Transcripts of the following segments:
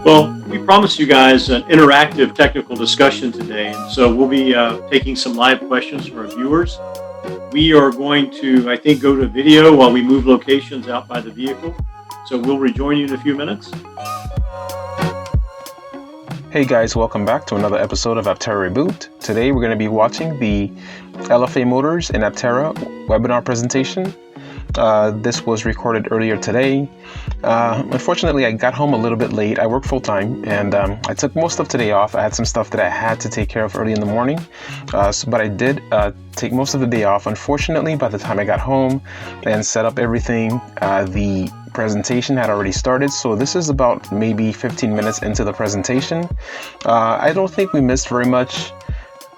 Well, we promised you guys an interactive technical discussion today, and so we'll be taking some live questions from our viewers. We are going to, I think, go to video while we move locations out by the vehicle. So we'll rejoin you in a few minutes. Hey guys, welcome back to another episode of Aptera Reboot. Today we're going to be watching the Elaphe Motors and Aptera webinar presentation. This was recorded earlier today. Unfortunately, I got home a little bit late. I work full time, and I took most of today off. I had some stuff that I had to take care of early in the morning, but I did take most of the day off. Unfortunately, by the time I got home and set up everything, the presentation had already started. So this is about maybe 15 minutes into the presentation. I don't think we missed very much.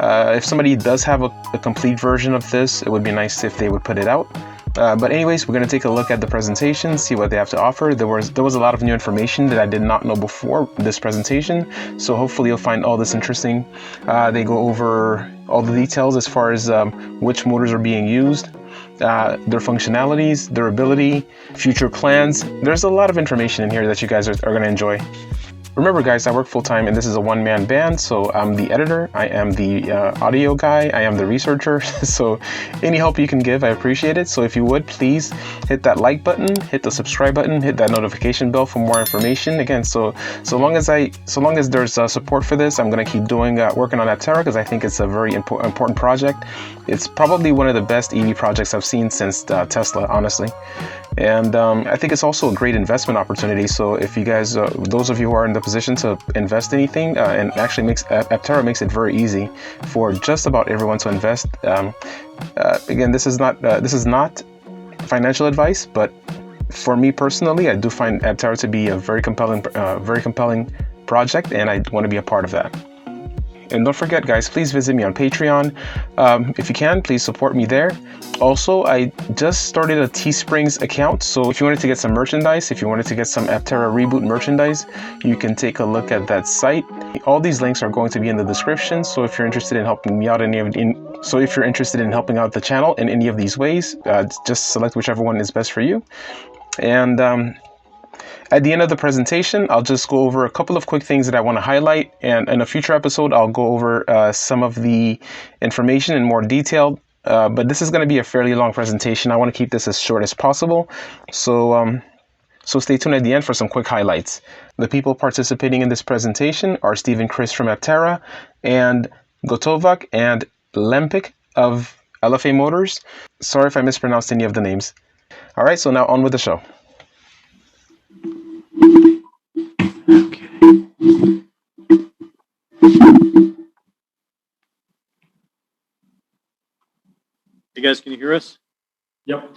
If somebody does have a complete version of this, it would be nice if they would put it out. But anyways, we're going to take a look at the presentation, see what they have to offer. There was a lot of new information that I did not know before this presentation, so hopefully you'll find all this interesting. They go over all the details as far as which motors are being used, their functionalities, durability, future plans. There's a lot of information in here that you guys are going to enjoy. Remember guys, I work full-time and this is a one-man band, so I'm the editor, I am the audio guy, I am the researcher, so any help you can give, I appreciate it. So if you would, please hit that like button, hit the subscribe button, hit that notification bell for more information. Again, so long as there's support for this, I'm going to keep doing working on Aptera because I think it's a very important project. It's probably one of the best EV projects I've seen since Tesla, honestly. And I think it's also a great investment opportunity. So if you guys, those of you who are in the position to invest anything, and actually Aptera makes it very easy for just about everyone to invest. Again, this is not financial advice, but for me personally, I do find Aptera to be a very compelling project, and I want to be a part of that. And don't forget, guys, please visit me on Patreon. If you can, please support me there. Also, I just started a TeeSpring account, so if you wanted to get some merchandise, if you wanted to get some Aptera Reboot merchandise, you can take a look at that site. All these links are going to be in the description, so if you're interested in helping me out if you're interested in helping out the channel in any of these ways, just select whichever one is best for you. And at the end of the presentation, I'll just go over a couple of quick things that I want to highlight, and in a future episode, I'll go over some of the information in more detail. But this is going to be a fairly long presentation. I want to keep this as short as possible. So stay tuned at the end for some quick highlights. The people participating in this presentation are Steve and Chris from Aptera, and Gotovac and Lempik of Elaphe Motors. Sorry if I mispronounced any of the names. All right, so now on with the show. Okay. You guys, can you hear us? Yep.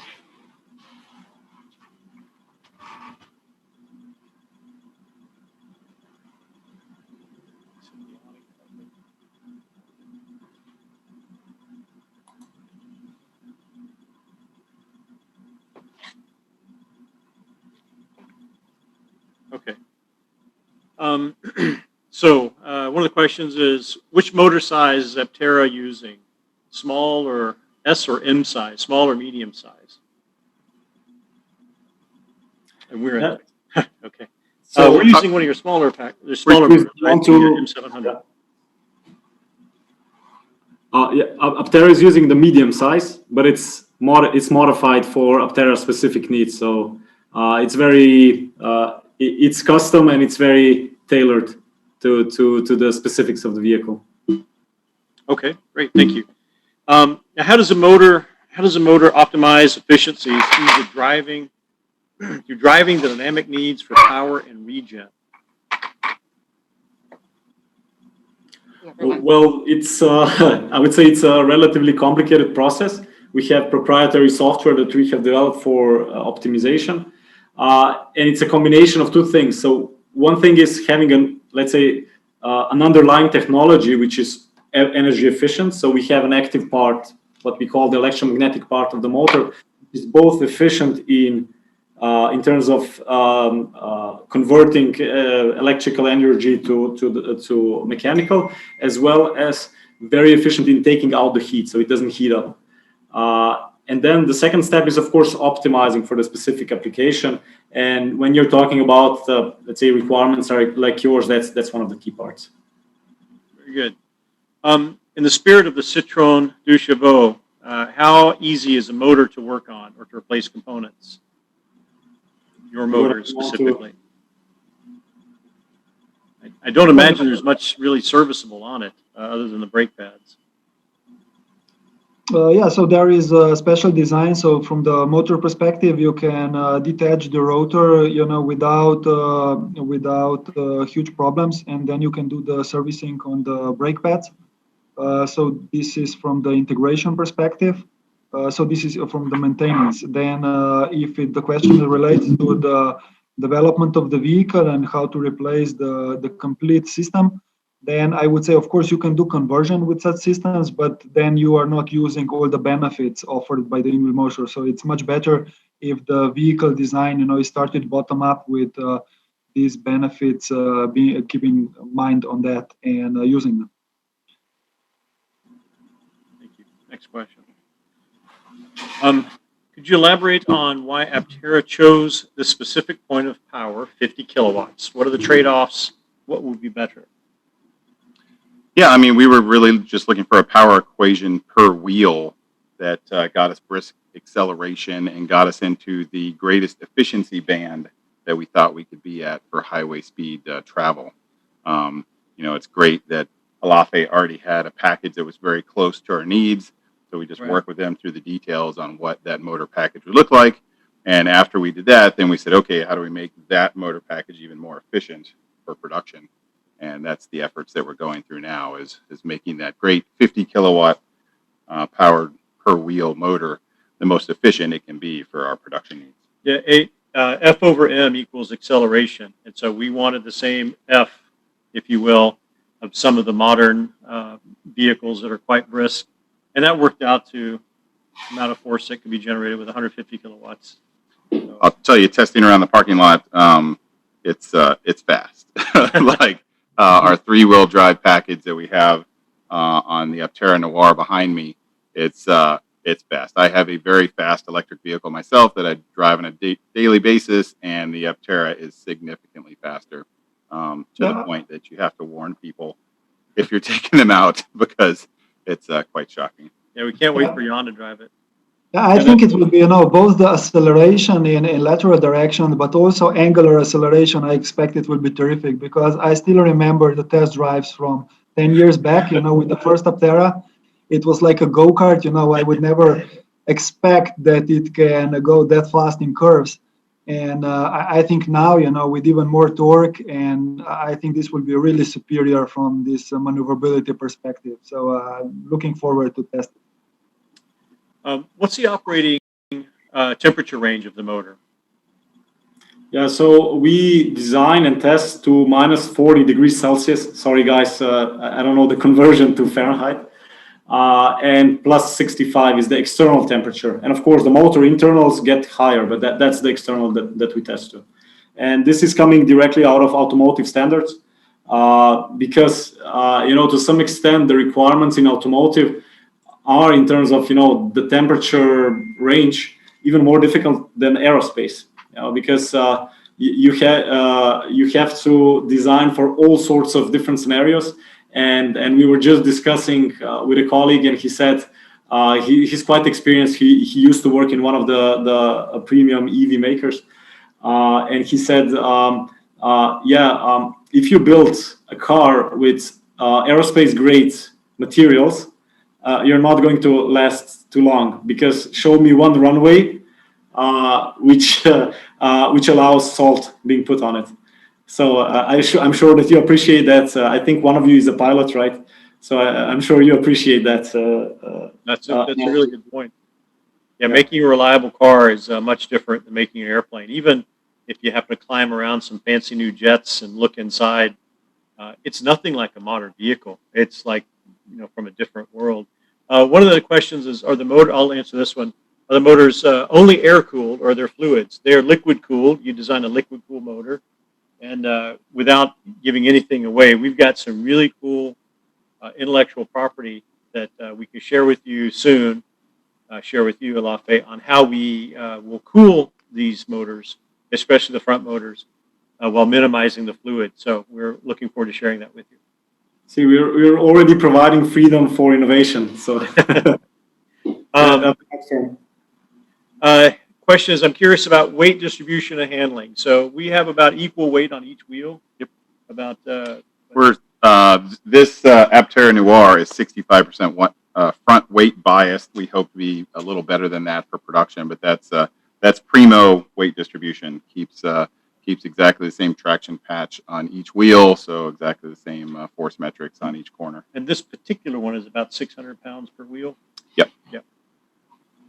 Okay. So one of the questions is, which motor size is Aptera using? Small or S or M size? Small or medium size? And we're in. Okay. So we're using one of your smaller motors, right? The M700. Aptera is using the medium size, but it's modified for Aptera specific needs. So it's custom and it's very tailored to the specifics of the vehicle. Okay, great, thank you. Now, how does a motor optimize efficiencies through driving the dynamic needs for power and regen? Well, it's I would say it's a relatively complicated process. We have proprietary software that we have developed for optimization, and it's a combination of two things. So one thing is having an underlying technology which is energy efficient. So we have an active part, what we call the electromagnetic part of the motor, which is both efficient in terms of converting electrical energy to mechanical, as well as very efficient in taking out the heat, so it doesn't heat up. And then the second step is, of course, optimizing for the specific application. And when you're talking about, let's say, requirements are like yours, that's one of the key parts. Very good. In the spirit of the Citroën deux chevaux, how easy is a motor to work on or to replace components? Your motor specifically. I don't imagine there's much really serviceable on it other than the brake pads. Yeah, so there is a special design. So from the motor perspective, you can detach the rotor, without huge problems, and then you can do the servicing on the brake pads. So this is from the integration perspective. So this is from the maintenance. Then, if the question relates to the development of the vehicle and how to replace the complete system, then I would say, of course, you can do conversion with such systems, but then you are not using all the benefits offered by the in-wheel motor. So it's much better if the vehicle design, is started bottom up with these benefits, keeping mind on that and using them. Thank you. Next question. Could you elaborate on why Aptera chose this specific point of power, 50 kilowatts? What are the trade-offs? What would be better? Yeah, I mean, we were really just looking for a power equation per wheel that got us brisk acceleration and got us into the greatest efficiency band that we thought we could be at for highway speed travel. It's great that Elaphe already had a package that was very close to our needs, so we just worked with them through the details on what that motor package would look like. And after we did that, then we said, okay, how do we make that motor package even more efficient for production? And that's the efforts that we're going through now is making that great 50 kilowatt powered per wheel motor the most efficient it can be for our production needs. Yeah, F over M equals acceleration. And so we wanted the same F, if you will, of some of the modern vehicles that are quite brisk. And that worked out to the amount of force that can be generated with 150 kilowatts. So, I'll tell you, testing around the parking lot, it's fast. Like our 3-wheel drive package that we have on the Aptera Noir behind me, it's fast. I have a very fast electric vehicle myself that I drive on a daily basis, and the Aptera is significantly faster to the point that you have to warn people if you're taking them out because it's quite shocking. yeah, we can't wait for Jan to drive it. Yeah, I think it will be, both the acceleration in lateral direction, but also angular acceleration. I expect it will be terrific because I still remember the test drives from 10 years back, with the first Aptera. It was like a go-kart, I would never expect that it can go that fast in curves. And I think now, with even more torque, and I think this will be really superior from this maneuverability perspective. So looking forward to testing. What's the operating temperature range of the motor? Yeah, so we design and test to minus 40 degrees Celsius. Sorry, guys, I don't know the conversion to Fahrenheit. And plus 65 is the external temperature. And of course, the motor internals get higher, but that's the external that we test to. And this is coming directly out of automotive standards because, to some extent, the requirements in automotive are in terms of, the temperature range even more difficult than aerospace, because you have to design for all sorts of different scenarios. And we were just discussing with a colleague, and he said he's quite experienced. He used to work in one of the premium EV makers, and he said, if you build a car with aerospace grade materials, you're not going to last too long because show me one runway which allows salt being put on it. So I'm sure that you appreciate that. I think one of you is a pilot, right? So I'm sure you appreciate that. That's a really good point. Yeah, making a reliable car is much different than making an airplane. Even if you happen to climb around some fancy new jets and look inside, it's nothing like a modern vehicle. It's like, from a different world. One of the questions is, I'll answer this one. Are the motors only air-cooled or are there fluids? They're liquid-cooled. You design a liquid-cooled motor. And without giving anything away, we've got some really cool intellectual property that we can share with you soon share with you, Elaphe, on how we will cool these motors, especially the front motors, while minimizing the fluid. So we're looking forward to sharing that with you. See, we're already providing freedom for innovation. So, question is, I'm curious about weight distribution and handling. So we have about equal weight on each wheel. Yep. About We're this Aptera Noir is 65% front weight biased. We hope to be a little better than that for production, but that's primo weight distribution. Keeps exactly the same traction patch on each wheel, so exactly the same force metrics on each corner. And this particular one is about 600 pounds per wheel. Yep. Yep.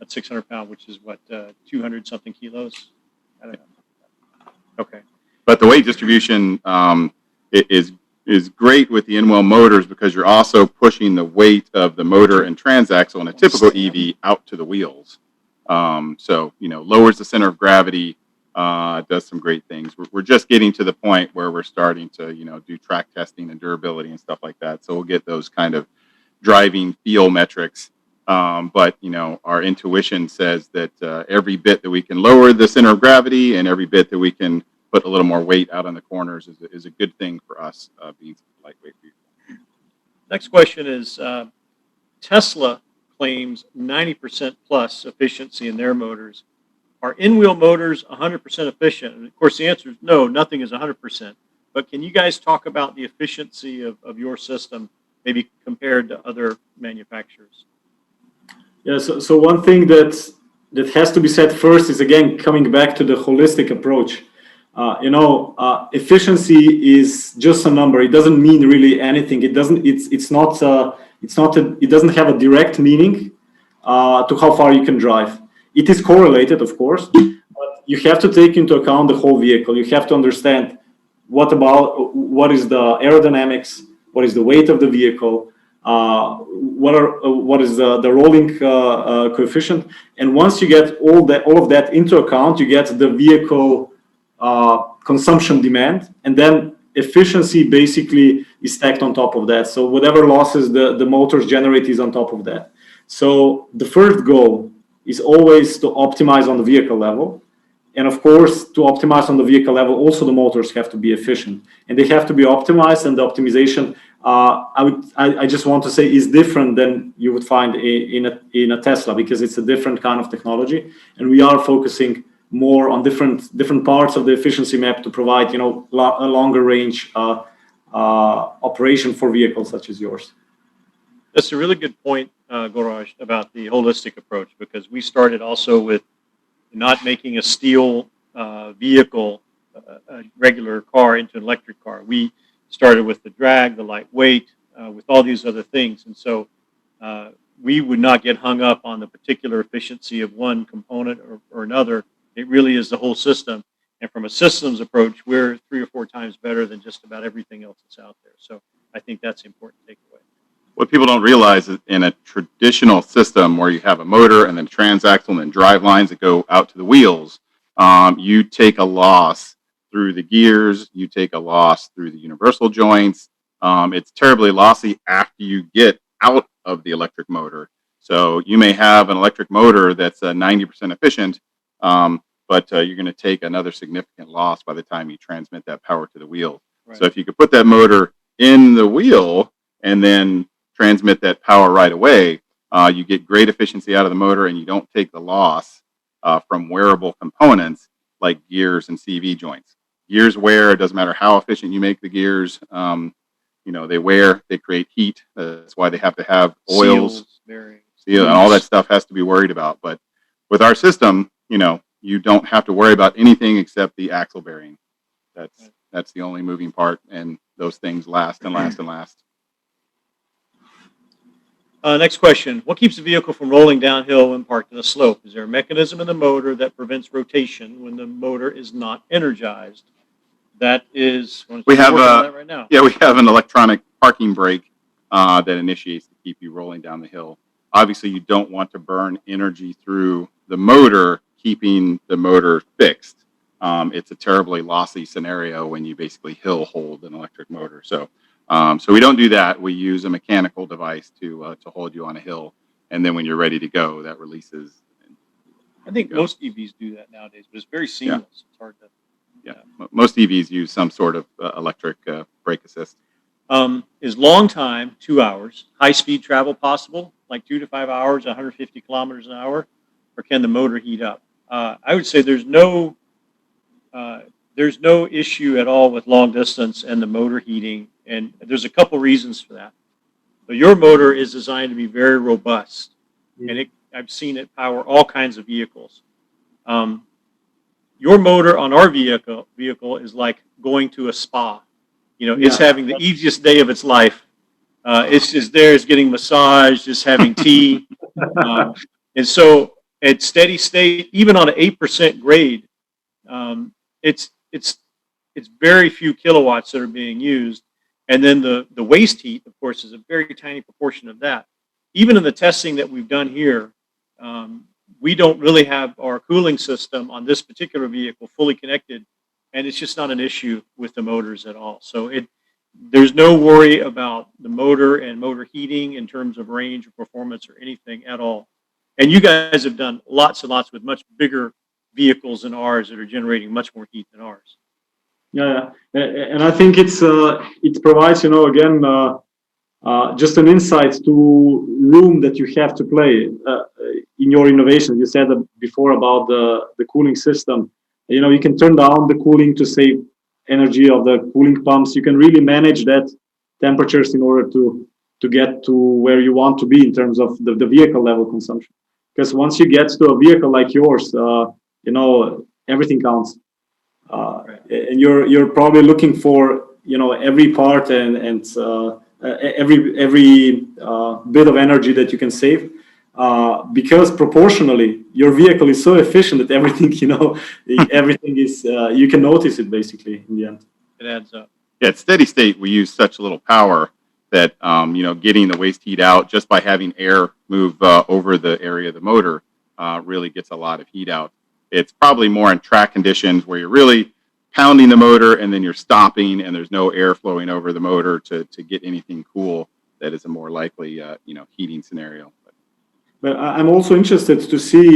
That's 600 pounds, which is what 200 something kilos. I don't know. Okay. But the weight distribution is great with the in-wheel motors because you're also pushing the weight of the motor and transaxle in a typical EV out to the wheels. So, lowers the center of gravity, does some great things. We're just getting to the point where we're starting to, do track testing and durability and stuff like that. So we'll get those kind of driving feel metrics. But, our intuition says that every bit that we can lower the center of gravity and every bit that we can put a little more weight out on the corners is a good thing for us, being lightweight vehicle. Next question is, Tesla claims 90% plus efficiency in their motors. Are in-wheel motors 100% efficient? And of course, the answer is no, nothing is 100%. But can you guys talk about the efficiency of your system, maybe compared to other manufacturers? Yeah, so one thing that has to be said first is, again, coming back to the holistic approach. Efficiency is just a number. It doesn't mean really anything. It doesn't have a direct meaning to how far you can drive. It is correlated, of course, but you have to take into account the whole vehicle. You have to understand what is the aerodynamics, what is the weight of the vehicle, what is the rolling coefficient, and once you get all of that into account, you get the vehicle consumption demand, and then efficiency basically is stacked on top of that. So whatever losses the motors generate is on top of that. So the first goal is always to optimize on the vehicle level. And of course, to optimize on the vehicle level, also the motors have to be efficient, and they have to be optimized. And the optimization, I just want to say, is different than you would find in a Tesla, because it's a different kind of technology, and we are focusing more on different parts of the efficiency map to provide, a longer range operation for vehicles such as yours. That's a really good point, Goraj, about the holistic approach, because we started also with not making a steel vehicle, a regular car, into an electric car. We started with the drag, the lightweight, with all these other things. And so we would not get hung up on the particular efficiency of one component or another. It really is the whole system. And from a systems approach, we're 3 or 4 times better than just about everything else that's out there. So I think that's an important takeaway. What people don't realize is in a traditional system where you have a motor and then transaxle and then drive lines that go out to the wheels, you take a loss through the gears, you take a loss through the universal joints. It's terribly lossy after you get out of the electric motor. So you may have an electric motor that's 90% efficient, but you're going to take another significant loss by the time you transmit that power to the wheel. Right. So if you could put that motor in the wheel and then transmit that power right away, you get great efficiency out of the motor, and you don't take the loss from wearable components like gears and CV joints. Gears wear. It doesn't matter how efficient you make the gears. They wear. They create heat. That's why they have to have oils, seal, and all that stuff has to be worried about. But with our system, you don't have to worry about anything except the axle bearing. That's the only moving part, and those things last and last and last. Next question. What keeps the vehicle from rolling downhill when parked in a slope? Is there a mechanism in the motor that prevents rotation when the motor is not energized? That is, we have that right now. Yeah, we have an electronic parking brake that initiates to keep you rolling down the hill. Obviously, you don't want to burn energy through the motor, keeping the motor fixed. It's a terribly lossy scenario when you basically hill hold an electric motor. So we don't do that. We use a mechanical device to hold you on a hill, and then when you're ready to go, that releases. I think Yeah. most EVs do that nowadays, but it's very seamless. It's hard to. Yeah, most EVs use some sort of electric brake assist. Is long time, 2 hours, high speed travel possible, like 2 to 5 hours, 150 kilometers an hour, or can the motor heat up? I would say there's no issue at all with long distance and the motor heating, and there's a couple reasons for that. So your motor is designed to be very robust, and I've seen it power all kinds of vehicles. Your motor on our vehicle is like going to a spa. You know, it's having the easiest day of its life. It's just there, it's getting massaged, just having tea. And so at steady state, even on an 8% grade, it's very few kilowatts that are being used. And then the waste heat, of course, is a very tiny proportion of that. Even in the testing that we've done here, we don't really have our cooling system on this particular vehicle fully connected, and it's just not an issue with the motors at all. So there's no worry about the motor and motor heating in terms of range or performance or anything at all. And you guys have done lots and lots with much bigger vehicles than ours that are generating much more heat than ours. Yeah, and I think it provides, again, just an insight to room that you have to play in your innovation. You said before about the cooling system. You can turn down the cooling to save energy of the cooling pumps. You can really manage that temperatures in order to get to where you want to be in terms of the vehicle level consumption. Because once you get to a vehicle like yours, everything counts. And you're probably looking for every part and every bit of energy that you can save, because proportionally your vehicle is so efficient that everything everything is you can notice it basically in the end. It adds up. Yeah, at steady state we use such little power that getting the waste heat out just by having air move over the area of the motor really gets a lot of heat out. It's probably more in track conditions where you're really pounding the motor and then you're stopping and there's no air flowing over the motor to get anything cool. That is a more likely heating scenario. But I'm also interested to see,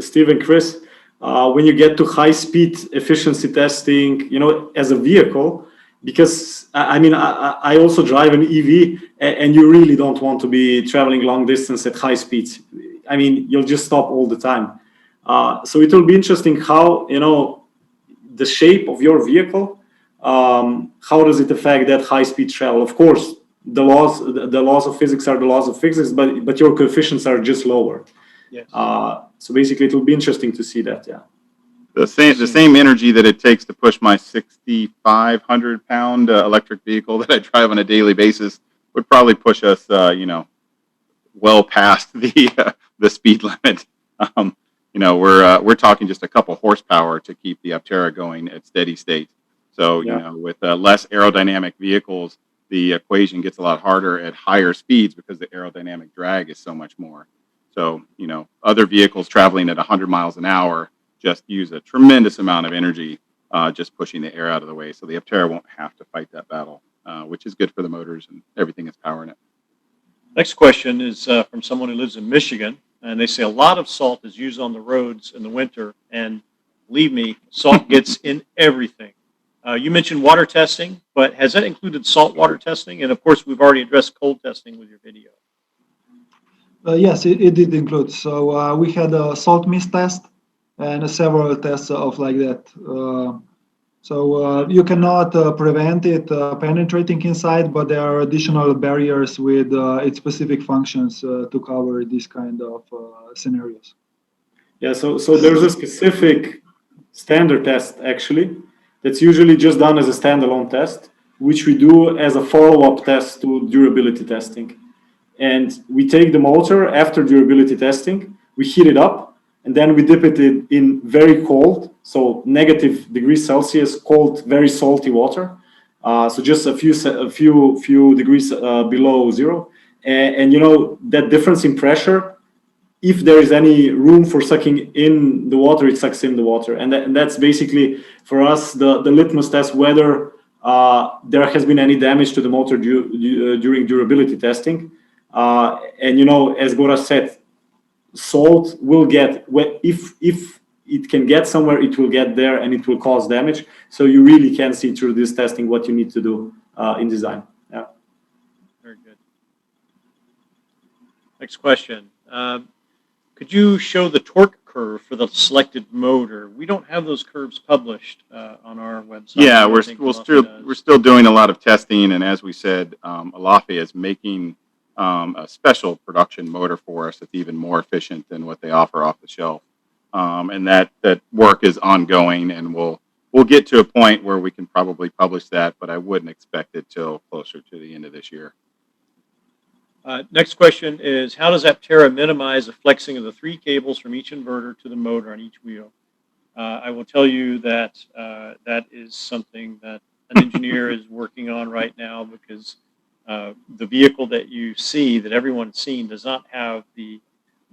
Steve and Chris, when you get to high speed efficiency testing, as a vehicle, because I also drive an EV, and you really don't want to be traveling long distance at high speeds. You'll just stop all the time. So it will be interesting how, the shape of your vehicle, how does it affect that high speed travel? Of course, the laws of physics are the laws of physics, but your coefficients are just lower. Yes. So basically, it will be interesting to see that. Yeah. The same energy that it takes to push my 6,500 pound electric vehicle that I drive on a daily basis would probably push us, well past the speed limit. We're talking just a couple horsepower to keep the Aptera going at steady state. So with less aerodynamic vehicles, the equation gets a lot harder at higher speeds because the aerodynamic drag is so much more. So other vehicles traveling at 100 miles an hour just use a tremendous amount of energy just pushing the air out of the way. So the Aptera won't have to fight that battle, which is good for the motors and everything that's powering it. Next question is from someone who lives in Michigan, and they say a lot of salt is used on the roads in the winter, and believe me, salt gets in everything. You mentioned water testing, but has that included salt water testing? And of course, we've already addressed cold testing with your video. Yes, it did include. So we had a salt mist test and several tests of like that. So you cannot prevent it penetrating inside, but there are additional barriers with its specific functions to cover this kind of scenarios. Yeah, so there's a specific standard test actually that's usually just done as a standalone test, which we do as a follow-up test to durability testing. And we take the motor after durability testing, we heat it up, and then we dip it in very cold, so -degrees Celsius, cold, very salty water. So just a few degrees below zero. And that difference in pressure, if there is any room for sucking in the water, it sucks in the water. And that's basically, for us, the litmus test whether there has been any damage to the motor during durability testing. And as Gora said, salt will get, if it can get somewhere, it will get there and it will cause damage. So you really can see through this testing what you need to do in design. Yeah. Very good. Next question. Could you show the torque curve for the selected motor? We don't have those curves published on our website. Yeah, I we're think we're Elaphe still does. we're still doing a lot of testing, and as we said, Elaphe is making a special production motor for us that's even more efficient than what they offer off the shelf, and that work is ongoing, and we'll get to a point where we can probably publish that, but I wouldn't expect it till closer to the end of this year. Next question is, how does Aptera minimize the flexing of the 3 cables from each inverter to the motor on each wheel? I will tell you that that is something that an engineer is working on right now, because the vehicle that you see, that everyone's seen, does not have the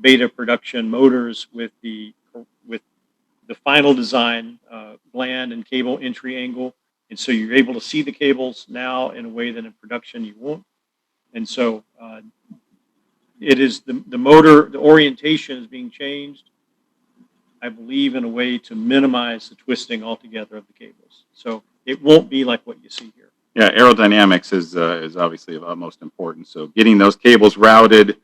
beta production motors with the final design bland and cable entry angle. And so you're able to see the cables now in a way that in production you won't. And so it is the motor, the orientation is being changed, I believe, in a way to minimize the twisting altogether of the cables. So it won't be like what you see here. Yeah, aerodynamics is obviously of utmost importance. So getting those cables routed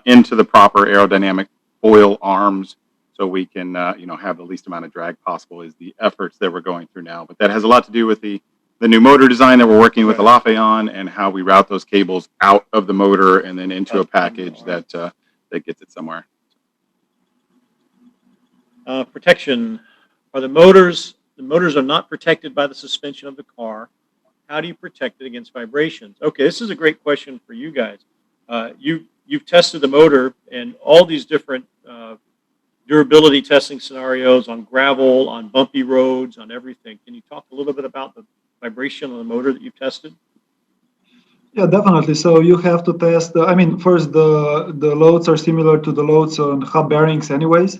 into the proper aerodynamic foil arms, so we can have the least amount of drag possible, is the efforts that we're going through now. But that has a lot to do with the new motor design that we're working with Elaphe on, and how we route those cables out of the motor and then into a package that gets it somewhere. Protection. Are the motors are not protected by the suspension of the car. How do you protect it against vibrations? Okay, this is a great question for you guys. You've tested the motor in all these different durability testing scenarios, on gravel, on bumpy roads, on everything. Can you talk a little bit about the vibration on the motor that you've tested? Yeah, definitely. So you have to test. First, the loads are similar to the loads on hub bearings, anyways,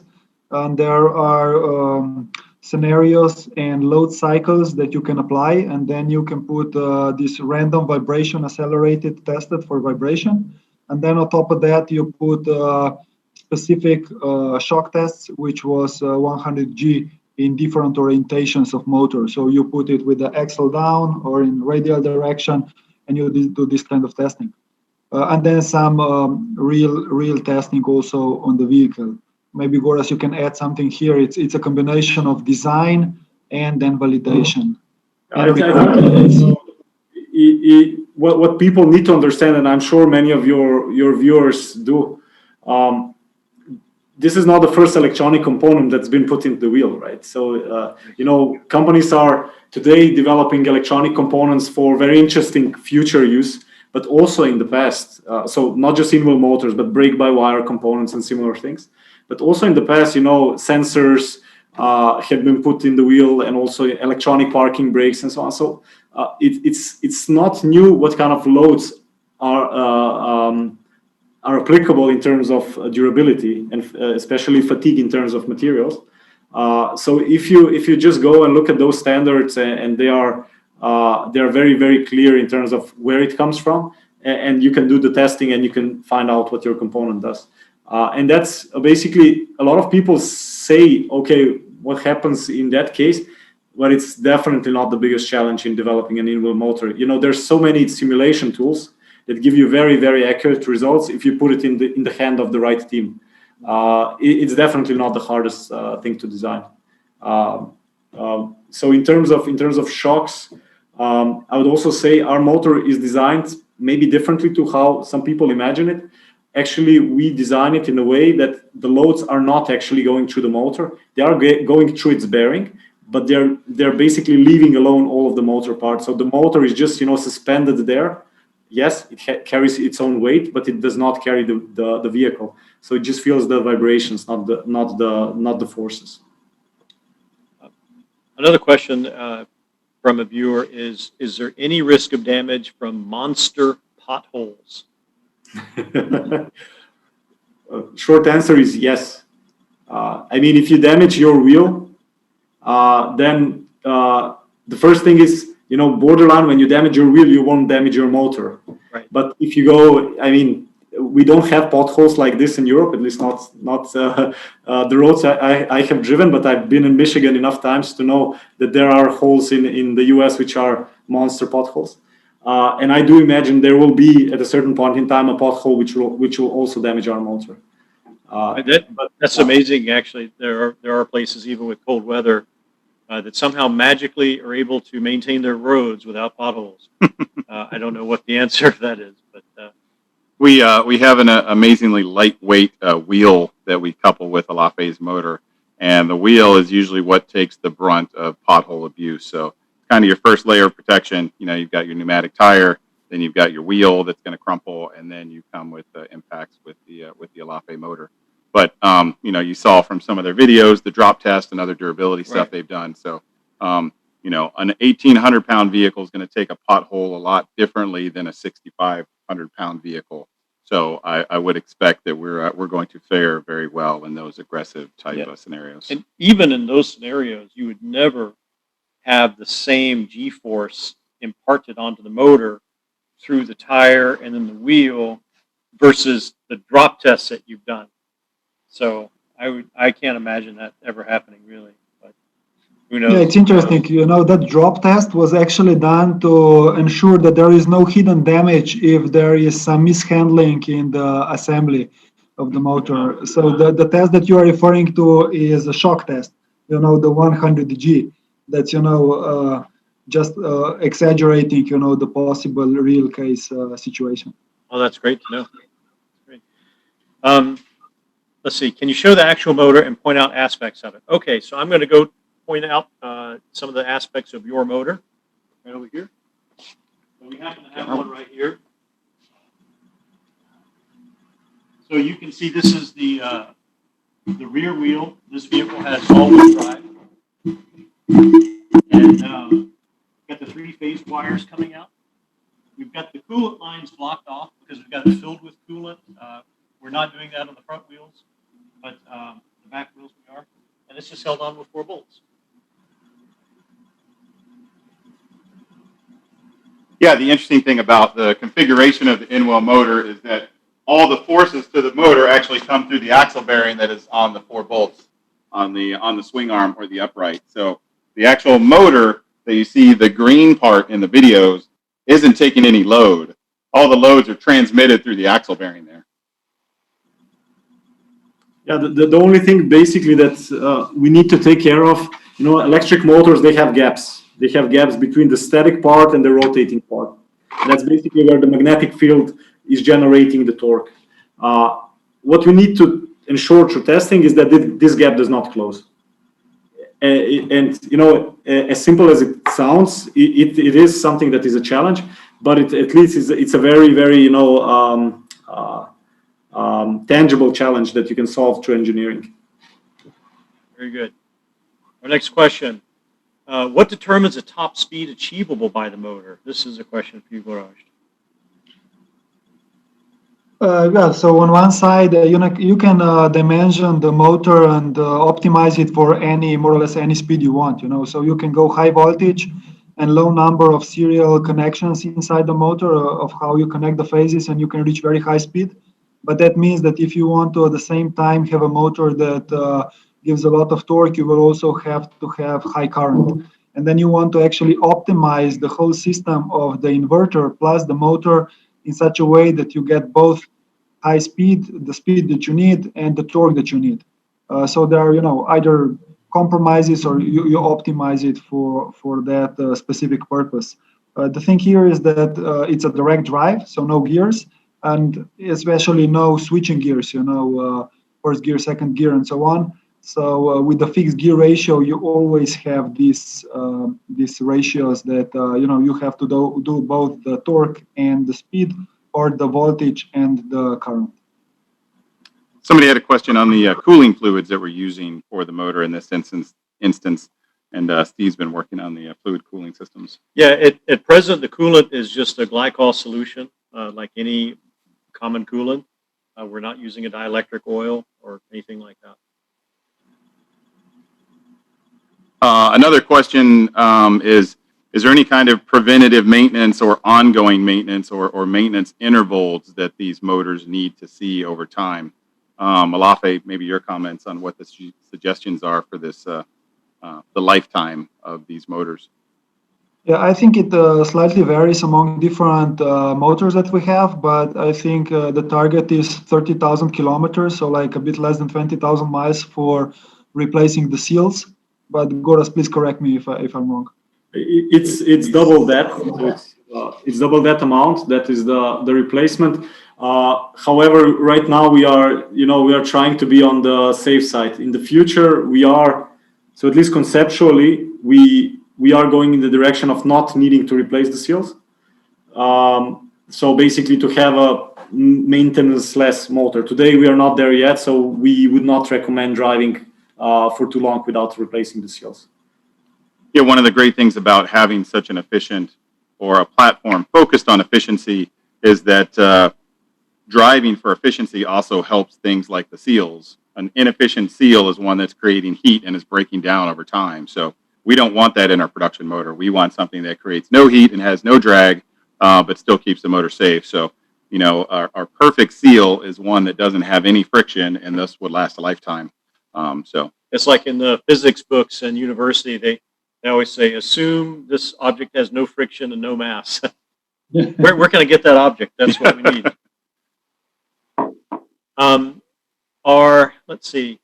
and there are scenarios and load cycles that you can apply, and then you can put this random vibration accelerated tested for vibration, and then on top of that you put specific shock tests, which was 100G in different orientations of motor. So you put it with the axle down or in radial direction, and you do this kind of testing, and then some real testing also on the vehicle. Maybe Goras, you can add something here. It's a combination of design and then validation. I think what people need to understand, and I'm sure many of your viewers do, this is not the first electronic component that's been put into the wheel, right? So, companies are today developing electronic components for very interesting future use, but also in the past. So not just in-wheel motors, but brake-by-wire components and similar things. But also in the past, sensors have been put in the wheel, and also electronic parking brakes and so on. So it's not new what kind of loads are applicable in terms of durability, and especially fatigue in terms of materials. So if you just go and look at those standards, and they are very, very clear in terms of where it comes from, and you can do the testing and you can find out what your component does. And that's basically, a lot of people say, okay, what happens in that case? But it's definitely not the biggest challenge in developing an in-wheel motor. There's so many simulation tools that give you very, very accurate results if you put it in the hand of the right team. It's definitely not the hardest thing to design. So in terms of shocks, I would also say our motor is designed maybe differently to how some people imagine it. Actually, we design it in a way that the loads are not actually going through the motor. They are going through its bearing, but they're basically leaving alone all of the motor parts. So the motor is just suspended there. Yes, it carries its own weight, but it does not carry the vehicle. So it just feels the vibrations, not the forces. Another question from a viewer is there any risk of damage from monster potholes? Short answer is yes. If you damage your wheel, then the first thing is, borderline, when you damage your wheel, you won't damage your motor. Right. But if you go, we don't have potholes like this in Europe, at least not the roads I have driven, but I've been in Michigan enough times to know that there are holes in the US which are monster potholes. And I do imagine there will be, at a certain point in time, a pothole which will also damage our motor. That's amazing, actually. There are places, even with cold weather, that somehow magically are able to maintain their roads without potholes. I don't know what the answer to that is, but we have an amazingly lightweight wheel that we couple with Elaphe's motor, and the wheel is usually what takes the brunt of pothole abuse. So it's kind of your first layer of protection. You know, you've got your pneumatic tire, then you've got your wheel that's going to crumple, and then you come with impacts with the Elaphe motor. But you know, you saw from some of their videos the drop test and other durability stuff they've done. So you know, an 1,800-pound vehicle is going to take a pothole a lot differently than a 6,500-pound vehicle. So I would expect that we're going to fare very well in those aggressive type of scenarios. And even in those scenarios, you would never have the same G-force imparted onto the motor through the tire and then the wheel versus the drop tests that you've done. So I can't imagine that ever happening, really. But who knows? Yeah, it's interesting. You know, that drop test was actually done to ensure that there is no hidden damage if there is some mishandling in the assembly of the motor. So the test that you are referring to is a shock test. You know, the 100G. That's, you know, just exaggerating, you know, the possible real case situation. Oh, that's great to know. Great. Let's see. Can you show the actual motor and point out aspects of it? Okay, so I'm going to go point out some of the aspects of your motor right over here. So we happen to have one right here. So you can see this is the rear wheel. This vehicle has all-wheel drive, and got the three-phase wires coming out. We've got the coolant lines blocked off because we've got it filled with coolant. We're not doing that on the front wheels, but the back wheels we are. And it's just held on with 4 bolts. Yeah, the interesting thing about the configuration of the in-wheel motor is that all the forces to the motor actually come through the axle bearing that is on the 4 bolts on the swing arm or the upright. So the actual motor that you see, the green part in the videos, isn't taking any load. All the loads are transmitted through the axle bearing there. Yeah, the only thing basically that we need to take care of, you know, electric motors, they have gaps. They have gaps between the static part and the rotating part. That's basically where the magnetic field is generating the torque. What we need to ensure through testing is that this gap does not close. And you know, as simple as it sounds, it is something that is a challenge, but at least it's a very, very, you know, tangible challenge that you can solve through engineering. Very good. Our next question. What determines the top speed achievable by the motor? This is a question for you, Baraj. Yeah, so on one side, you can dimension the motor and optimize it for more or less any speed you want, you know. So you can go high voltage and low number of serial connections inside the motor of how you connect the phases, and you can reach very high speed. But that means that if you want to at the same time have a motor that gives a lot of torque, you will also have to have high current. And then you want to actually optimize the whole system of the inverter plus the motor in such a way that you get both high speed, the speed that you need, and the torque that you need. So there are, you know, either compromises or you optimize it for that specific purpose. The thing here is that it's a direct drive, so no gears, and especially no switching gears, you know, first gear, second gear, and so on. So with the fixed gear ratio, you always have these ratios that you know, you have to do both the torque and the speed, or the voltage and the current. Somebody had a question on the cooling fluids that we're using for the motor in this instance, and Steve's been working on the fluid cooling systems. Yeah, at present, the coolant is just a glycol solution, like any common coolant. We're not using a dielectric oil or anything like that. Another question is, is there any kind of preventative maintenance or ongoing maintenance or maintenance intervals that these motors need to see over time? Elaphe, maybe your comments on what the suggestions are for this, the lifetime of these motors. Yeah, I think it slightly varies among different motors that we have, but I think the target is 30,000 kilometers, so like a bit less than 20,000 miles for replacing the seals. But Goras, please correct me if I'm wrong. It's double that. So it's double that amount. That is the replacement. However, right now we are trying to be on the safe side. In the future, we are, so at least conceptually, we are going in the direction of not needing to replace the seals. So basically to have a maintenance-less motor. Today we are not there yet, so we would not recommend driving for too long without replacing the seals. Yeah, one of the great things about having such an efficient or a platform focused on efficiency is that driving for efficiency also helps things like the seals. An inefficient seal is one that's creating heat and is breaking down over time. So we don't want that in our production motor. We want something that creates no heat and has no drag, but still keeps the motor safe. So, you know, our perfect seal is one that doesn't have any friction and thus would last a lifetime. So it's like in the physics books in university, they always say, assume this object has no friction and no mass. Where can I get that object? That's what we need. Let's see,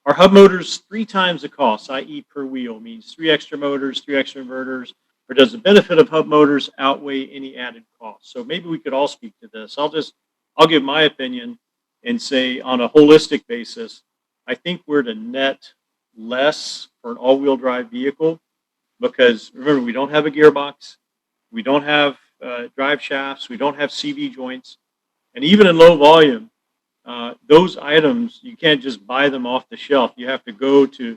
our hub motors 3 times the cost, i.e. per wheel, means 3 extra motors, 3 extra inverters, or does the benefit of hub motors outweigh any added cost? So maybe we could all speak to this. I'll give my opinion and say on a holistic basis, I think we're to net less for an all-wheel drive vehicle because remember, we don't have a gearbox, we don't have drive shafts, we don't have CV joints, and even in low volume, those items, you can't just buy them off the shelf. You have to go to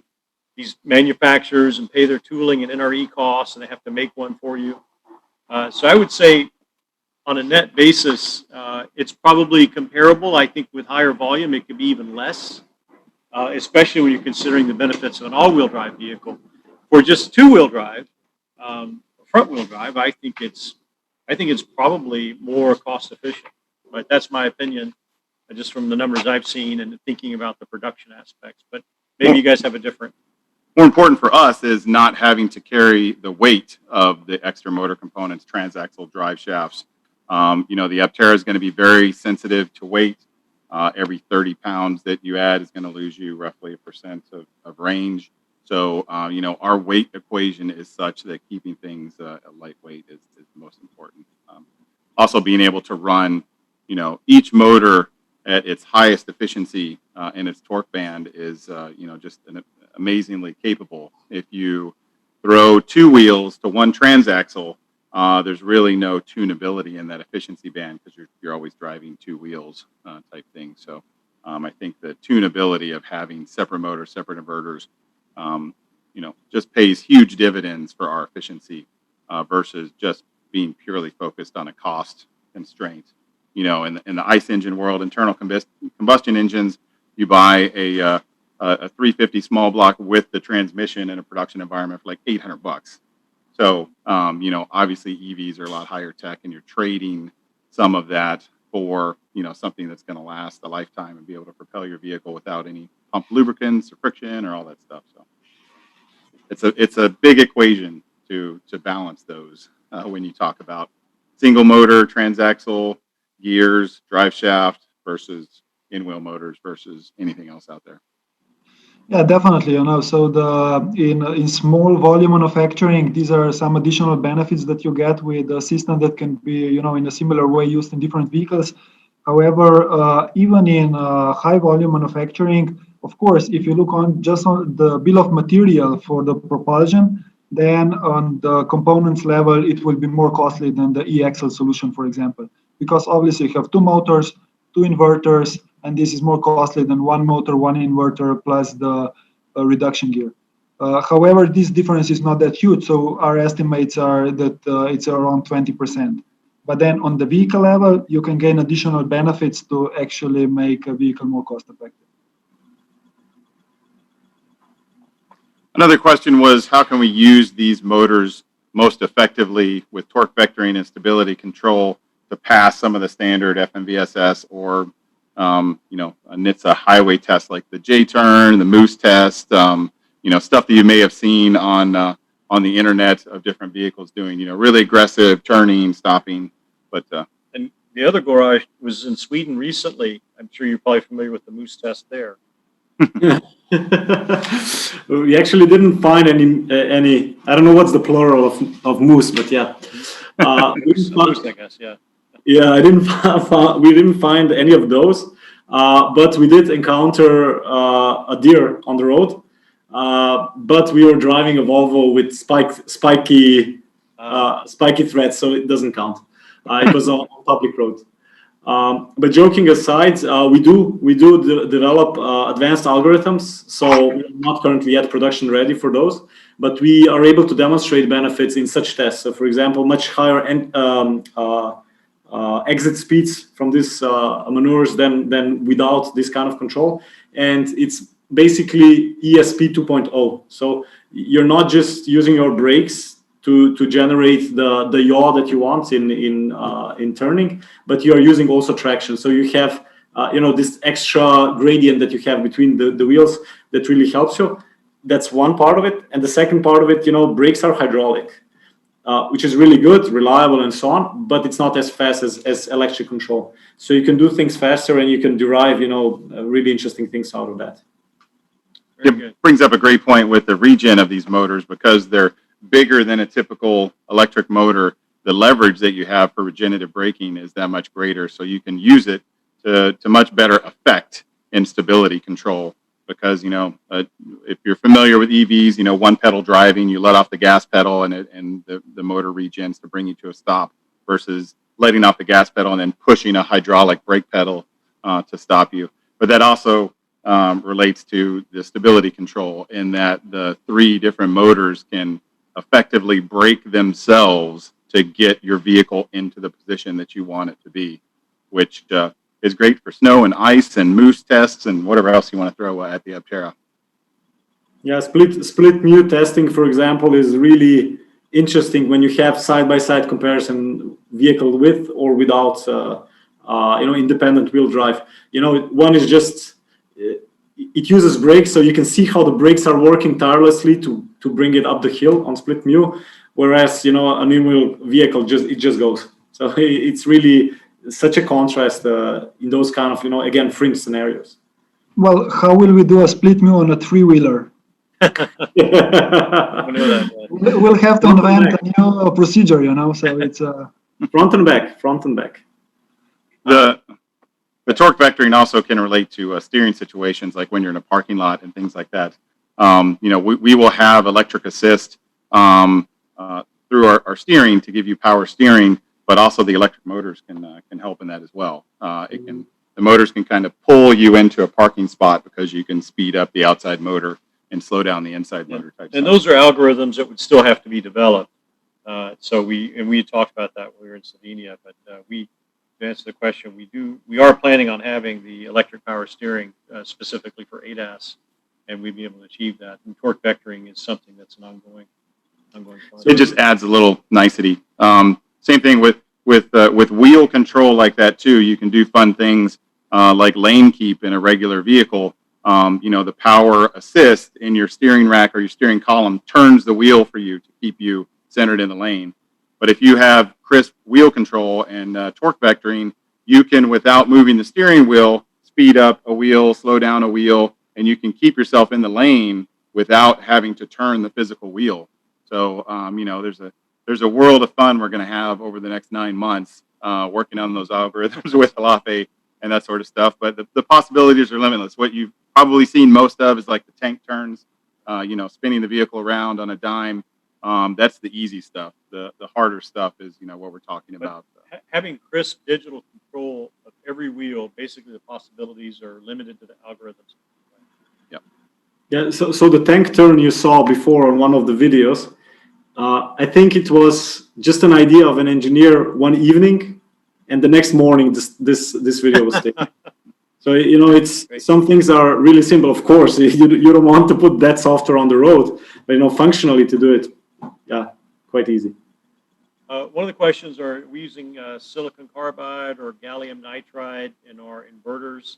these manufacturers and pay their tooling and NRE costs, and they have to make one for you. So I would say on a net basis, it's probably comparable. I think with higher volume, it could be even less, especially when you're considering the benefits of an all-wheel drive vehicle. For just two-wheel drive, front-wheel drive, I think it's probably more cost efficient. But that's my opinion, just from the numbers I've seen and thinking about the production aspects. But maybe you guys have a different. more important for us is not having to carry the weight of the extra motor components, transaxle drive shafts. You know, the Aptera is going to be very sensitive to weight. Every 30 pounds that you add is going to lose you roughly 1% of range. So, you know, our weight equation is such that keeping things lightweight is the most important. Also, being able to run, you know, each motor at its highest efficiency in its torque band is, you know, just amazingly capable. If you throw two wheels to one transaxle, there's really no tunability in that efficiency band because you're always driving two wheels type thing. So I think the tunability of having separate motors, separate inverters, you know, just pays huge dividends for our efficiency versus just being purely focused on a cost constraint. You know, in the ICE engine world, internal combustion engines, you buy a 350 small block with the transmission in a production environment for like $800. So, you know, obviously EVs are a lot higher tech, and you're trading some of that for, you know, something that's going to last a lifetime and be able to propel your vehicle without any pump lubricants or friction or all that stuff. So, it's a big equation to balance those when you talk about single motor, transaxle, gears, drive shaft versus in-wheel motors versus anything else out there. Yeah, definitely. You know, so in small volume manufacturing, these are some additional benefits that you get with a system that can be, you know, in a similar way used in different vehicles. However, even in high volume manufacturing, of course, if you look on just on the bill of material for the propulsion, then on the components level, it will be more costly than the e-axle solution, for example, because obviously you have two motors, two inverters, and this is more costly than one motor, one inverter, plus the reduction gear. However, this difference is not that huge, so our estimates are that it's around 20%. But then on the vehicle level, you can gain additional benefits to actually make a vehicle more cost effective. Another question was, how can we use these motors most effectively with torque vectoring and stability control to pass some of the standard FMVSS or a NHTSA highway test like the J-turn, the Moose test, stuff that you may have seen on the internet of different vehicles doing, really aggressive turning, stopping. But and the other garage was in Sweden recently. I'm sure you're probably familiar with the Moose test there. We actually didn't find any. I don't know what's the plural of moose, but yeah. Moose, I guess, yeah. Yeah, we didn't find any of those, but we did encounter a deer on the road. But we were driving a Volvo with spiky threads, so it doesn't count. It was on public road. But joking aside, we do develop advanced algorithms. So we're not currently yet production ready for those, but we are able to demonstrate benefits in such tests. So, for example, much higher exit speeds from these manures than without this kind of control, and it's basically ESP 2.0. So you're not just using your brakes to generate the yaw that you want in turning, but you are using also traction. So you have this extra gradient that you have between the wheels that really helps you. That's one part of it, and the second part of it, brakes are hydraulic, which is really good, reliable, and so on. But it's not as fast as electric control. So you can do things faster, and you can derive really interesting things out of that. It brings up a great point with the regen of these motors, because they're bigger than a typical electric motor. The leverage that you have for regenerative braking is that much greater, so you can use it to much better effect in stability control. Because if you're familiar with EVs, one pedal driving, you let off the gas pedal and the motor regens to bring you to a stop, versus letting off the gas pedal and then pushing a hydraulic brake pedal to stop you. But that also relates to the stability control, in that the three different motors can effectively brake themselves to get your vehicle into the position that you want it to be, which is great for snow and ice and moose tests and whatever else you want to throw at the Aptera. Yeah, split mu testing, for example, is really interesting when you have side-by-side comparison, vehicle with or without independent wheel drive. One is just it uses brakes, so you can see how the brakes are working tirelessly to bring it up the hill on split mu, whereas an in-wheel vehicle just goes. So it's really such a contrast in those kind of again fringe scenarios. Well, how will we do a split mu on a three-wheeler? We'll have to invent a new procedure, so it's front and back. The torque vectoring also can relate to steering situations, like when you're in a parking lot and things like that. We will have electric assist through our steering to give you power steering, but also the electric motors can help in that as well. The motors can kind of pull you into a parking spot, because you can speed up the outside motor and slow down the inside motor type. And those are algorithms that would still have to be developed. So we talked about that when we were in Slovenia, but to answer the question, we are planning on having the electric power steering specifically for ADAS, and we'd be able to achieve that. And torque vectoring is something that's an ongoing process. It just adds a little nicety. Same thing with wheel control like that too. You can do fun things like lane keep in a regular vehicle. The power assist in your steering rack or your steering column turns the wheel for you to keep you centered in the lane. But if you have crisp wheel control and torque vectoring, you can, without moving the steering wheel, speed up a wheel, slow down a wheel, and you can keep yourself in the lane without having to turn the physical wheel. So, there's a world of fun we're going to have over the next 9 months working on those algorithms with Elaphe and that sort of stuff. But the possibilities are limitless. What you've probably seen most of is like the tank turns, spinning the vehicle around on a dime. That's the easy stuff. The harder stuff is, what we're talking about. Having crisp digital control of every wheel, basically the possibilities are limited to the algorithms. Yep. Yeah. So the tank turn you saw before on one of the videos, I think it was just an idea of an engineer one evening, and the next morning this video was taken. So it's some things are really simple. Of course, you don't want to put that software on the road, but functionally to do it, yeah. quite easy. One of the questions are we using silicon carbide or gallium nitride in our inverters?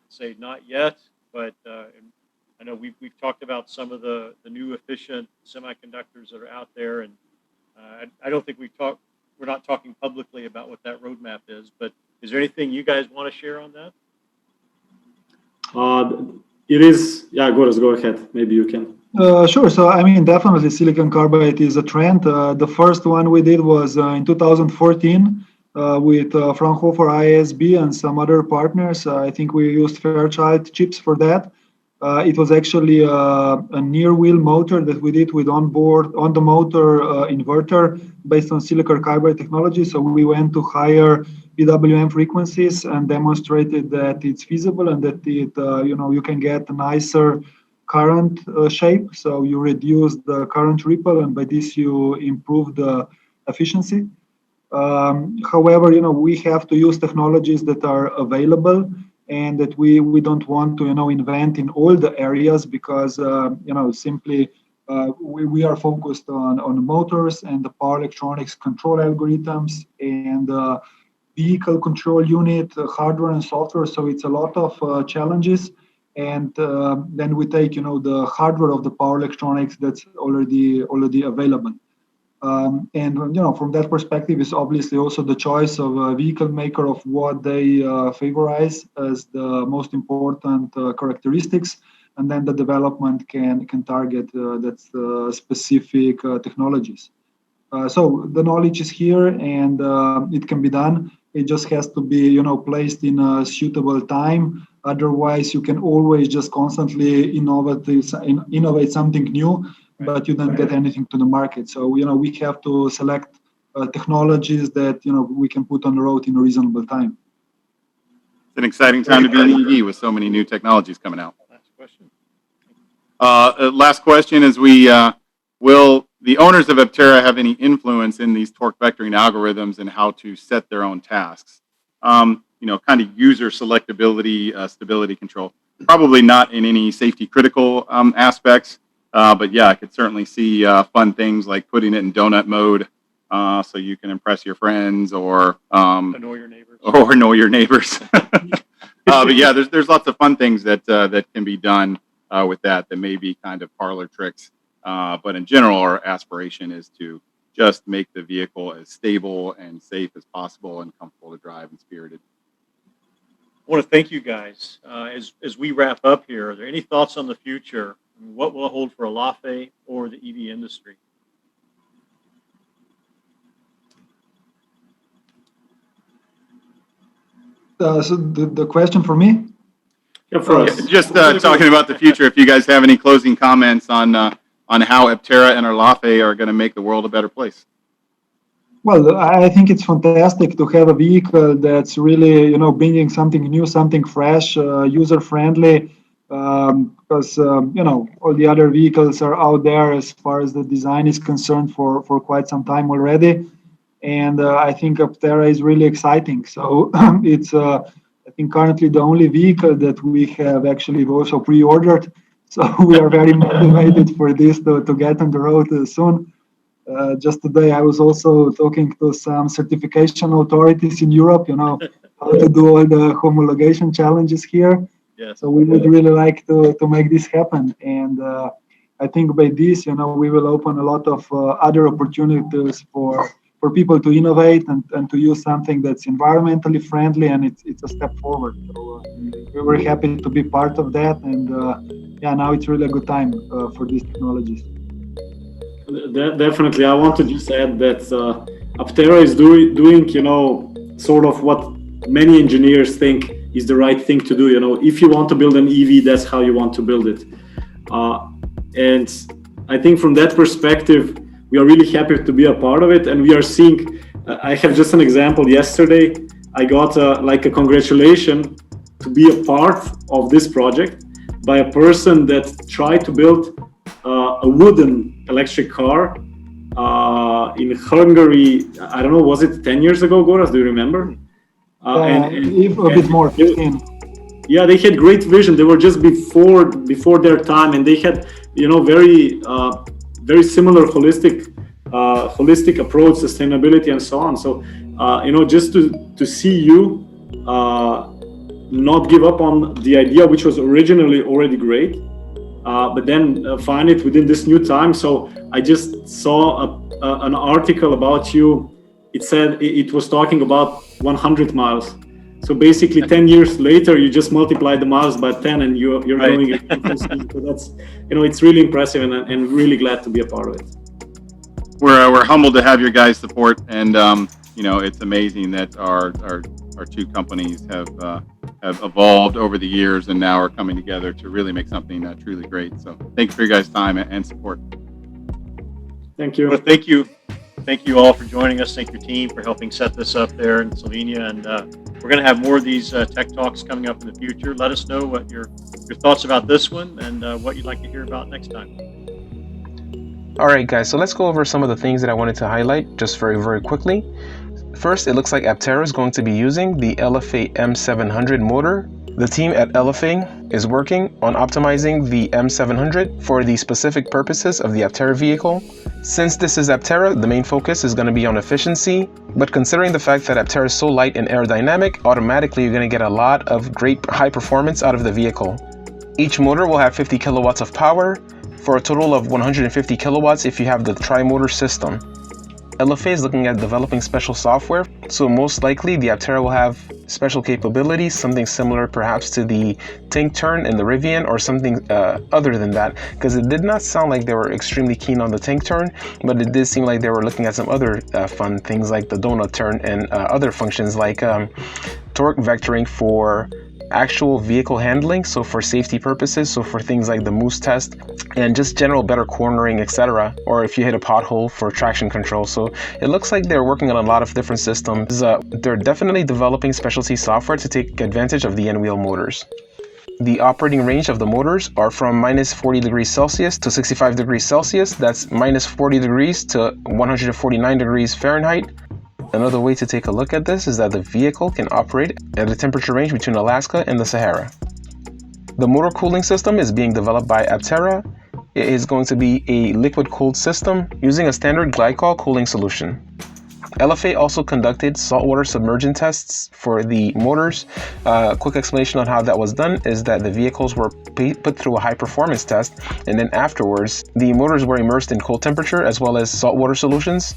Say not yet, but I know we've talked about some of the new efficient semiconductors that are out there, and I don't think we're not talking publicly about what that roadmap is, but is there anything you guys want to share on that? It is, yeah, go ahead. Maybe you can. Sure. So, I mean, definitely silicon carbide is a trend. The first one we did was in 2014 with Fraunhofer ISB and some other partners. I think we used Fairchild chips for that. It was actually a near wheel motor that we did with on the motor inverter based on silicon carbide technology. So we went to higher PWM frequencies and demonstrated that it's feasible and that you can get a nicer current shape. So you reduce the current ripple, and by this you improve the efficiency. However, we have to use technologies that are available, and that we don't want to invent in all the areas, because simply we are focused on motors and the power electronics control algorithms and vehicle control unit, hardware and software. So it's a lot of challenges. And then we take the hardware of the power electronics that's already available. And from that perspective is obviously also the choice of a vehicle maker of what they favorize as the most important characteristics, and then the development can target that's specific technologies. So the knowledge is here, and it can be done. It just has to be placed in a suitable time. Otherwise, you can always just constantly innovate something new, but you don't get anything to the market. So we have to select technologies that we can put on the road in a reasonable time. It's an exciting time to be in EV with so many new technologies coming out. Last question. Last question is will the owners of Aptera have any influence in these torque vectoring algorithms and how to set their own tasks? Kind of user selectability, stability control. Probably not in any safety critical aspects, but yeah, I could certainly see fun things like putting it in donut mode so you can impress your friends or Annoy your neighbors. Or annoy your neighbors. But yeah, there's lots of fun things that can be done with that may be kind of parlor tricks. But in general, our aspiration is to just make the vehicle as stable and safe as possible and comfortable to drive and spirited. I want to thank you guys. As we wrap up here, are there any thoughts on the future? What will it hold for Elaphe or the EV industry? So the question for me? Yeah, for us. Just talking about the future, if you guys have any closing comments on how Aptera and Elaphe are going to make the world a better place. Well, I think it's fantastic to have a vehicle that's really, bringing something new, something fresh, user-friendly, because, all the other vehicles are out there as far as the design is concerned for quite some time already. And I think Aptera is really exciting. So it's, I think, currently the only vehicle that we have actually also pre-ordered. So we are very motivated for this to get on the road soon. Just today, I was also talking to some certification authorities in Europe, how to do all the homologation challenges here. Yes. So we would really like to make this happen. And I think by this, we will open a lot of other opportunities for people to innovate and to use something that's environmentally friendly, and it's a step forward. So we were happy to be part of that. And now it's really a good time for these technologies. Definitely, I want to just add that Aptera is doing, sort of what many engineers think is the right thing to do. If you want to build an EV, that's how you want to build it. And I think from that perspective, we are really happy to be a part of it. And we are seeing, I have just an example. Yesterday, I got a congratulation to be a part of this project by a person that tried to build a wooden electric car in Hungary. I don't know, was it 10 years ago, Goras? Do you remember? A bit more, 15. Yeah, they had great vision. They were just before their time, and they had, very similar holistic holistic approach, sustainability, and so on. So, just to see you not give up on the idea, which was originally already great, but then find it within this new time. So I just saw an article about you. It said it was talking about 100 miles. So basically 10 years later, you just multiply the miles by 10 and you're Right. going at so that's, it's really impressive and really glad to be a part of it. We're humbled to have your guys' support, and it's amazing that our two companies have evolved over the years and now are coming together to really make something truly great. So thank you for your guys' time and support. Thank you. Well, thank you all for joining us. Thank your team for helping set this up there in Slovenia. And we're going to have more of these tech talks coming up in the future. Let us know what your thoughts about this one and what you'd like to hear about next time. All right, guys, so let's go over some of the things that I wanted to highlight just very, very quickly. First, it looks like Aptera is going to be using the Elaphe M700 motor. The team at Elaphe is working on optimizing the M700 for the specific purposes of the Aptera vehicle. Since this is Aptera, the main focus is going to be on efficiency, but considering the fact that Aptera is so light and aerodynamic, automatically you're going to get a lot of great high performance out of the vehicle. Each motor will have 50 kilowatts of power, for a total of 150 kilowatts if you have the tri-motor system. Elaphe is looking at developing special software, so most likely the Aptera will have special capabilities, something similar perhaps to the tank turn in the Rivian or something other than that, because it did not sound like they were extremely keen on the tank turn, but it did seem like they were looking at some other fun things like the donut turn and other functions like torque vectoring for actual vehicle handling, so for safety purposes, so for things like the moose test and just general better cornering, etc., or if you hit a pothole for traction control. So it looks like they're working on a lot of different systems. They're definitely developing specialty software to take advantage of the N-wheel motors. The operating range of the motors are from minus 40 degrees Celsius to 65 degrees Celsius. That's minus 40 degrees to 149 degrees Fahrenheit. Another way to take a look at this is that the vehicle can operate at a temperature range between Alaska and the Sahara. The motor cooling system is being developed by Aptera. It is going to be a liquid-cooled system using a standard glycol cooling solution. Elaphe also conducted saltwater submersion tests for the motors. Quick explanation on how that was done is that the vehicles were put through a high performance test, and then afterwards the motors were immersed in cold temperature as well as saltwater solutions.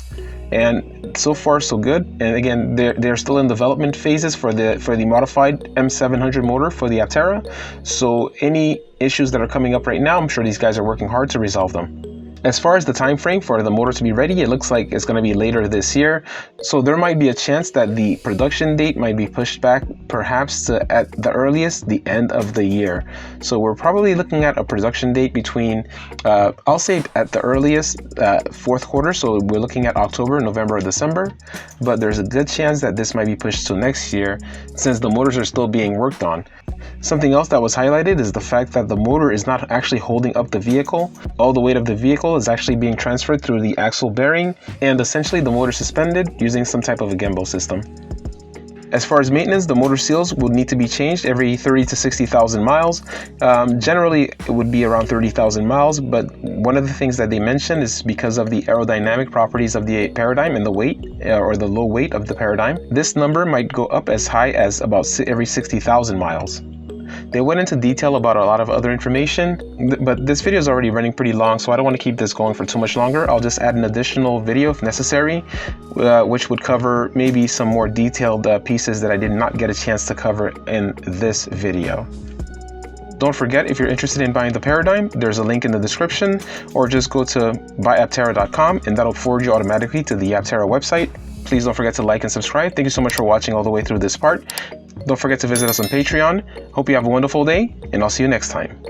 And so far so good. And again, they're still in development phases for the modified M700 motor for the Aptera. So any issues that are coming up right now, I'm sure these guys are working hard to resolve them. As far as the time frame for the motor to be ready, it looks like it's going to be later this year. So there might be a chance that the production date might be pushed back perhaps to, at the earliest, the end of the year. So we're probably looking at a production date between, I'll say at the earliest, fourth quarter. So we're looking at October, November, or December. But there's a good chance that this might be pushed to next year since the motors are still being worked on. Something else that was highlighted is the fact that the motor is not actually holding up the vehicle. All the weight of the vehicle is actually being transferred through the axle bearing, and essentially the motor suspended using some type of a gimbal system. As far as maintenance, the motor seals would need to be changed every 30 to 60,000 miles. Generally, it would be around 30,000 miles, but one of the things that they mentioned is because of the aerodynamic properties of the Paradigm and the weight, or the low weight of the Paradigm, this number might go up as high as about every 60,000 miles. They went into detail about a lot of other information, but this video is already running pretty long, so I don't want to keep this going for too much longer. I'll just add an additional video if necessary, which would cover maybe some more detailed pieces that I did not get a chance to cover in this video. Don't forget, if you're interested in buying the Paradigm, there's a link in the description, or just go to buyaptera.com and that'll forward you automatically to the Aptera website. Please don't forget to like and subscribe. Thank you so much for watching all the way through this part. Don't forget to visit us on Patreon. Hope you have a wonderful day, and I'll see you next time.